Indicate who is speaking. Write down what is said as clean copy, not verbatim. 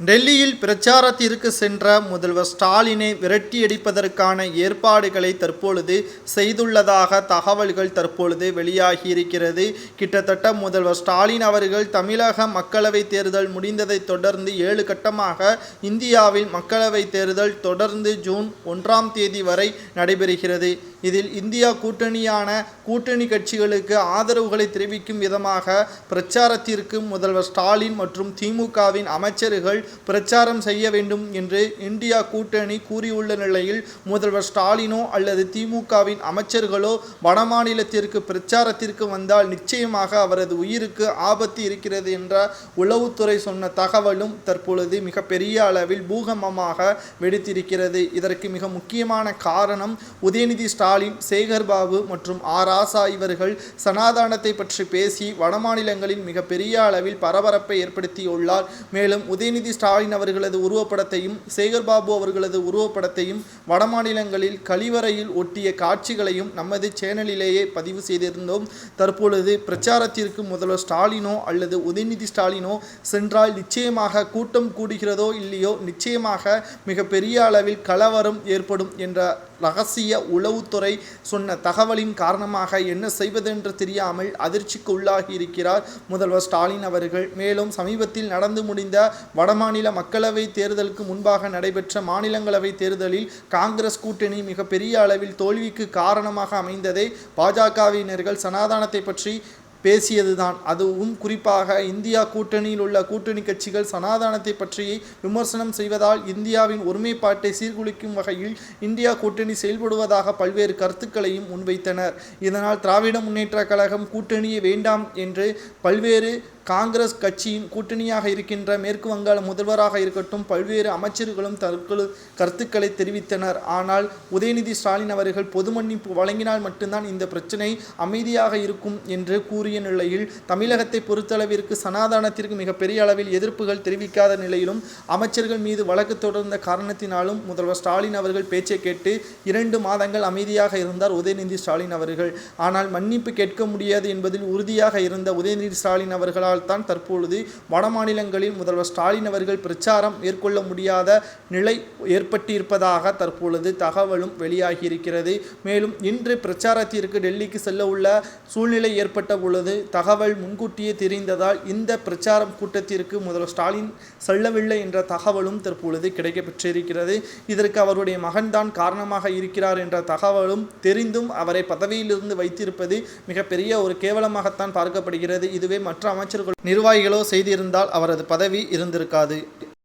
Speaker 1: டெல்லியில் பிரச்சாரத்திற்கு சென்ற முதல்வர் ஸ்டாலினை விரட்டியடிப்பதற்கான ஏற்பாடுகளை தற்பொழுது செய்துள்ளதாக தகவல்கள் தற்பொழுது வெளியாகியிருக்கிறது. கிட்டத்தட்ட முதல்வர் ஸ்டாலின் அவர்கள் தமிழக மக்களவைத் தேர்தல் முடிந்ததை தொடர்ந்து 7 கட்டமாக இந்தியாவில் மக்களவைத் தேர்தல் தொடர்ந்து ஜூன் 1ஆம் தேதி வரை நடைபெறுகிறது. இதில் இந்தியா கூட்டணி கட்சிகளுக்கு ஆதரவுகளை தெரிவிக்கும் விதமாக பிரச்சாரத்திற்கு முதல்வர் ஸ்டாலின் மற்றும் திமுகவின் அமைச்சர்கள் பிரச்சாரம் செய்ய வேண்டும் என்று இந்தியா கூட்டணி கூறியுள்ள நிலையில் முதல்வர் ஸ்டாலினோ அல்லது திமுகவின் அமைச்சர்களோ வடமாநிலத்திற்கு பிரச்சாரத்திற்கு வந்தால் நிச்சயமாக அவரது உயிருக்கு ஆபத்து இருக்கிறது என்ற உளவுத்துறை சொன்ன தகவலும் தற்பொழுது மிக பெரிய அளவில் பூகம்பமாக வெடித்திருக்கிறது. இதற்கு மிக முக்கியமான காரணம் உதயநிதி ஸ்டாலின், சேகர் பாபு மற்றும் ராசா இவர்கள் சனாதானத்தை பற்றி பேசி வடமாநிலங்களில் மிக பெரிய அளவில் பரபரப்பை ஏற்படுத்தியுள்ளார். மேலும் உதயநிதி ஸ்டாலின் அவர்களது உருவப்படத்தையும் சேகர் பாபு அவர்களது உருவப்படத்தையும் வடமாநிலங்களில் கழிவறையில் ஒட்டிய காட்சிகளையும் நமது சேனலிலேயே பதிவு செய்திருந்தோம். தற்பொழுது பிரச்சாரத்திற்கு முதல்வர் ஸ்டாலினோ அல்லது உதயநிதி ஸ்டாலினோ சென்றால் நிச்சயமாக கூட்டம் கூடுகிறதோ இல்லையோ நிச்சயமாக மிக பெரிய அளவில் கலவரம் ஏற்படும் என்ற ரகசிய உளவுத்துறை சொன்ன தகவலின் காரணமாக என்ன செய்வதென்று தெரியாமல் அதிர்ச்சிக்கு உள்ளாகி இருக்கிறார் முதல்வர் ஸ்டாலின் அவர்கள். மேலும் சமீபத்தில் நடந்து முடிந்த வடமாநில மக்களவை தேர்தலுக்கு முன்பாக நடைபெற்ற மாநிலங்களவை தேர்தலில் காங்கிரஸ் கூட்டணி மிக பெரிய அளவில் தோல்விக்கு காரணமாக அமைந்ததே பாஜகவினர்கள் சனாதானத்தை பற்றி பேசியதுதான். அதுவும் குறிப்பாக இந்தியா கூட்டணியில் உள்ள கூட்டணி கட்சிகள் சனாதானத்தை பற்றி விமர்சனம் செய்வதால் இந்தியாவின் ஒருமைப்பாட்டை சீர்குலைக்கும் வகையில் இந்தியா கூட்டணி செயல்படுவதாக பல்வேறு கருத்துக்களையும் முன்வைத்தனர். இதனால் திராவிட முன்னேற்ற கழகம் கூட்டணியை வேண்டாம் என்று பல்வேறு காங்கிரஸ் கட்சியின் கூட்டணியாக இருக்கின்ற மேற்கு வங்காள முதல்வராக இருக்கட்டும் பல்வேறு அமைச்சர்களும் கருத்துக்களை தெரிவித்தனர். ஆனால் உதயநிதி ஸ்டாலின் அவர்கள் பொது மன்னிப்பு வழங்கினால் மட்டும்தான் இந்த பிரச்சனை அமைதியாக இருக்கும் என்று கூறிய நிலையில் தமிழகத்தை பொறுத்தளவிற்கு சனாதானத்திற்கு மிகப்பெரிய அளவில் எதிர்ப்புகள் தெரிவிக்காத நிலையிலும் அமைச்சர்கள் மீது வழக்கு தொடர்ந்த காரணத்தினாலும் முதல்வர் ஸ்டாலின் அவர்கள் பேச்சை கேட்டு 2 மாதங்கள் அமைதியாக இருந்தார் உதயநிதி ஸ்டாலின் அவர்கள். ஆனால் மன்னிப்பு கேட்க முடியாது என்பதில் உறுதியாக இருந்த உதயநிதி ஸ்டாலின் அவர்களால் தான் தற்பொழுது வடமாநிலங்களில் முதல்வர் ஸ்டாலின் அவர்கள் பிரச்சாரம் மேற்கொள்ள முடியாத நிலை ஏற்பட்டிருப்பதாக தற்பொழுது தகவலும் வெளியாகியிருக்கிறது. மேலும் இன்று பிரச்சாரத்திற்கு டெல்லிக்கு செல்ல உள்ள சூழ்நிலை ஏற்பட்ட பொழுது தகவல் முன்கூட்டியே தெரிந்ததால் இந்த பிரச்சாரம் கூட்டத்திற்கு முதல்வர் ஸ்டாலின் செல்லவில்லை என்ற தகவலும் தற்பொழுது கிடைக்கப்பெற்றிருக்கிறது. இதற்கு அவருடைய மகன்தான் காரணமாக இருக்கிறார் என்ற தகவலும் தெரிந்தும் அவரை பதவியிலிருந்து வைத்திருப்பது மிகப்பெரிய ஒரு கேவலமாகத்தான் பார்க்கப்படுகிறது. இதுவே மற்ற அமைச்சர்கள் நிர்வாகிகளோ செய்திருந்தால் அவரது பதவி இருந்திருக்காது.